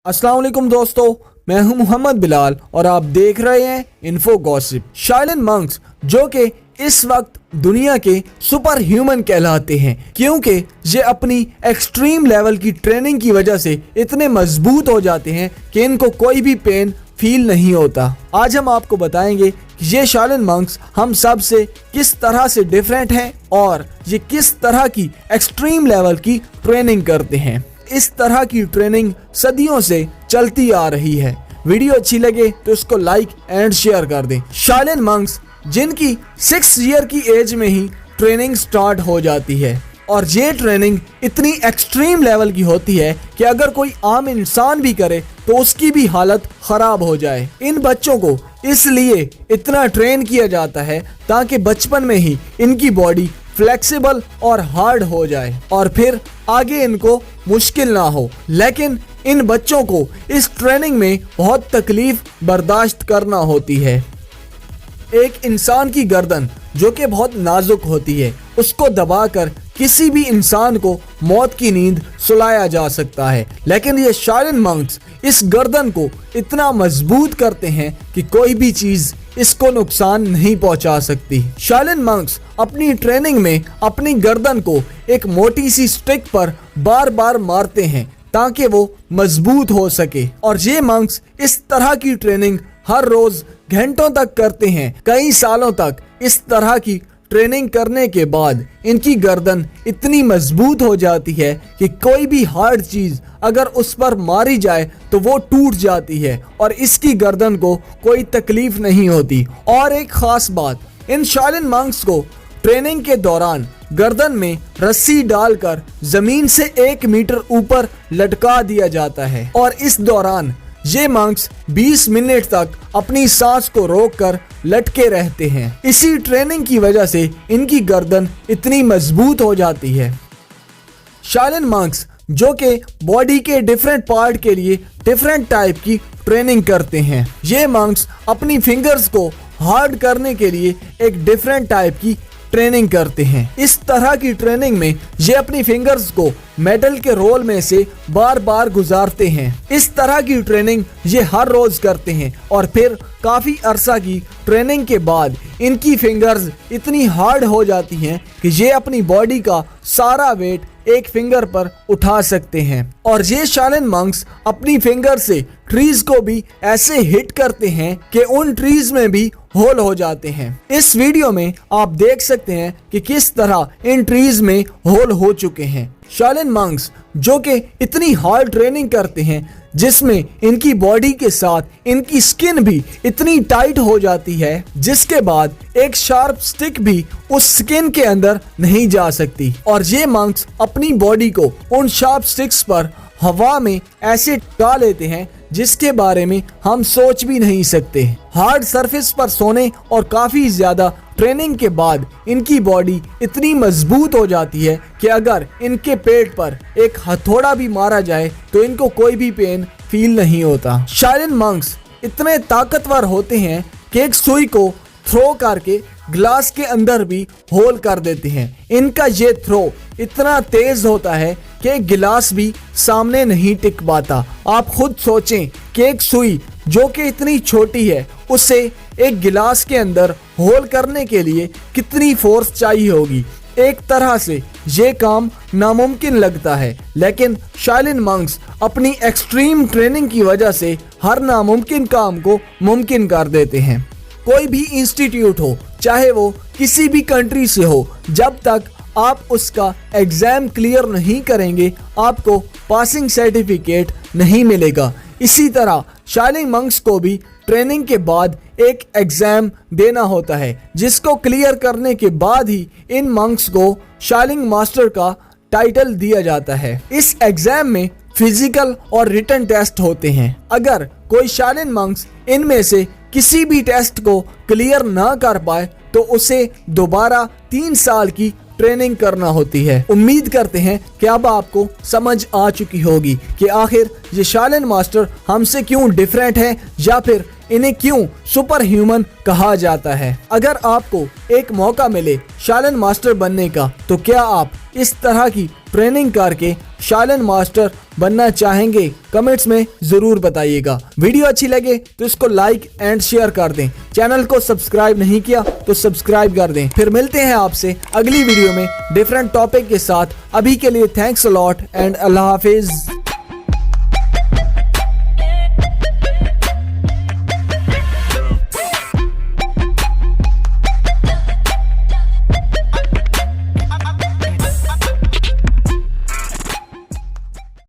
अस्सलाम वालेकुम दोस्तों, मैं हूं मोहम्मद बिलाल और आप देख रहे हैं इन्फो गॉसिप। शायलिन मंक्स जो कि इस वक्त दुनिया के सुपर ह्यूमन कहलाते हैं क्योंकि ये अपनी एक्सट्रीम लेवल की ट्रेनिंग की वजह से इतने मजबूत हो जाते हैं कि इनको कोई भी पेन फील नहीं होता। आज हम आपको बताएंगे कि ये शायलिन मंक्स हम सब से किस तरह से डिफरेंट हैं और ये किस तरह की एक्सट्रीम लेवल की ट्रेनिंग करते हैं। इस तरह की ट्रेनिंग सदियों से चलती आ रही है। वीडियो अच्छी लगे तो इसको लाइक एंड शेयर कर दें। शायलिन मंक्स जिनकी 6 ईयर की एज में ही ट्रेनिंग स्टार्ट हो जाती है और ये ट्रेनिंग इतनी एक्सट्रीम लेवल की होती है कि अगर कोई आम इंसान भी करे तो उसकी भी हालत खराब हो जाए। इन बच्चों को इसलिए इतना ट्रेन किया जाता है ताकि बचपन में ही इनकी बॉडी फ्लेक्सिबल और हार्ड हो जाए और फिर आगे इनको मुश्किल ना हो। लेकिन इन बच्चों को इस ट्रेनिंग में बहुत तकलीफ बर्दाश्त करना होती है। एक इंसान की गर्दन जो कि बहुत नाजुक होती है, उसको दबाकर किसी भी इंसान को मौत की नींद सुलाया जा सकता है, लेकिन ये शायलिन मंक्स इस गर्दन को इतना मजबूत करते हैं कि कोई भी चीज इसको नुकसान नहीं पहुंचा सकती। शायलिन मंक्स अपनी ट्रेनिंग में अपनी गर्दन को एक मोटी सी स्टिक पर बार बार मारते हैं ताकि वो मजबूत हो सके और ये मंक्स इस तरह की ट्रेनिंग हर रोज घंटों तक करते हैं। कई सालों तक इस तरह की ट्रेनिंग करने के बाद इनकी गर्दन इतनी मजबूत हो जाती है कि कोई भी हार्ड चीज अगर उस पर मारी जाए तो वो टूट जाती है और इसकी गर्दन को कोई तकलीफ नहीं होती। और एक खास बात, इन शायलिन मंक्स को ट्रेनिंग के दौरान गर्दन में रस्सी डालकर जमीन से 1 मीटर ऊपर लटका दिया जाता है और इस दौरान ये मंक्स 20 मिनट तक अपनी सांस को रोककर लटके रहते हैं। इसी ट्रेनिंग की वजह से इनकी गर्दन इतनी मजबूत हो जाती है। शायलिन मंक्स जो कि बॉडी के डिफरेंट पार्ट के लिए डिफरेंट टाइप की ट्रेनिंग करते हैं। ये मंक्स अपनी फिंगर्स को हार्ड करने के लिए एक डिफरेंट टाइप की ट्रेनिंग करते हैं। इस तरह की ट्रेनिंग में ये अपनी फिंगर्स को मेटल के रोल में से बार बार गुजारते हैं। इस तरह की ट्रेनिंग ये हर रोज करते हैं और फिर काफी अरसा की ट्रेनिंग के बाद इनकी फिंगर्स इतनी हार्ड हो जाती हैं कि ये अपनी बॉडी का सारा वेट एक फिंगर पर उठा सकते हैं। और ये शायलिन मंक्स अपनी फिंगर से ट्रीज को भी ऐसे हिट करते हैं कि उन ट्रीज में भी होल हो जाते हैं। इस वीडियो में आप देख सकते हैं कि किस तरह इन ट्रीज में होल हो चुके हैं। शायलिन मंक्स जो कि इतनी हार्ड ट्रेनिंग करते हैं जिसमें इनकी बॉडी के साथ इनकी स्किन भी इतनी टाइट हो जाती है जिसके बाद एक शार्प स्टिक भी उस स्किन के अंदर नहीं जा सकती। और ये मंक्स अपनी बॉडी को उन शार्प स्टिक्स पर हवा में ऐसे टिका लेते हैं जिसके बारे में हम सोच भी नहीं सकते। हार्ड सरफेस पर सोने और काफी ज्यादा ट्रेनिंग के बाद इनकी बॉडी इतनी मजबूत हो जाती है कि अगर इनके पेट पर एक हथौड़ा भी मारा जाए तो इनको कोई भी पेन फील नहीं होता। शायलिन मंक्स इतने ताकतवर होते हैं कि एक सुई को थ्रो करके ग्लास के अंदर भी होल कर देते हैं। इनका ये थ्रो इतना तेज होता है कि गिलास भी सामने नहीं टिक पाता। आप खुद सोचें कि एक सुई जो कि इतनी छोटी है उसे एक गिलास के अंदर होल करने के लिए कितनी फोर्स चाहिए होगी। एक तरह से ये काम नामुमकिन लगता है, लेकिन शायलिन मंक्स अपनी एक्सट्रीम ट्रेनिंग की वजह से हर नामुमकिन काम को मुमकिन कर देते हैं। कोई भी इंस्टीट्यूट हो, चाहे वो किसी भी कंट्री से हो, जब तक आप उसका एग्जाम क्लियर नहीं करेंगे आपको पासिंग सर्टिफिकेट नहीं मिलेगा। इसी तरह शायलिन मंक्स को भी ट्रेनिंग के बाद एक एग्जाम देना होता है जिसको क्लियर करने के बाद ही इन मंक्स को शायलिन मास्टर का टाइटल दिया जाता है। इस एग्जाम में फिजिकल और रिटन टेस्ट होते हैं। अगर कोई शायलिन मंक्स इनमें से किसी भी टेस्ट को क्लियर ना कर पाए तो उसे दोबारा 3 साल की ट्रेनिंग करना होती है। उम्मीद करते हैं कि अब आपको समझ आ चुकी होगी कि आखिर ये शायलिन मास्टर हमसे क्यों डिफरेंट है या फिर इन्हें क्यों सुपर ह्यूमन कहा जाता है। अगर आपको एक मौका मिले शायलिन मास्टर बनने का तो क्या आप इस तरह की ट्रेनिंग करके शायलिन मास्टर बनना चाहेंगे कमेंट्स में जरूर बताइएगा। वीडियो अच्छी लगे तो इसको लाइक एंड शेयर कर दें। चैनल को सब्सक्राइब नहीं किया तो सब्सक्राइब कर दें। फिर मिलते हैं आपसे अगली वीडियो में डिफरेंट टॉपिक के साथ। अभी के लिए thanks a lot and Allah Hafiz.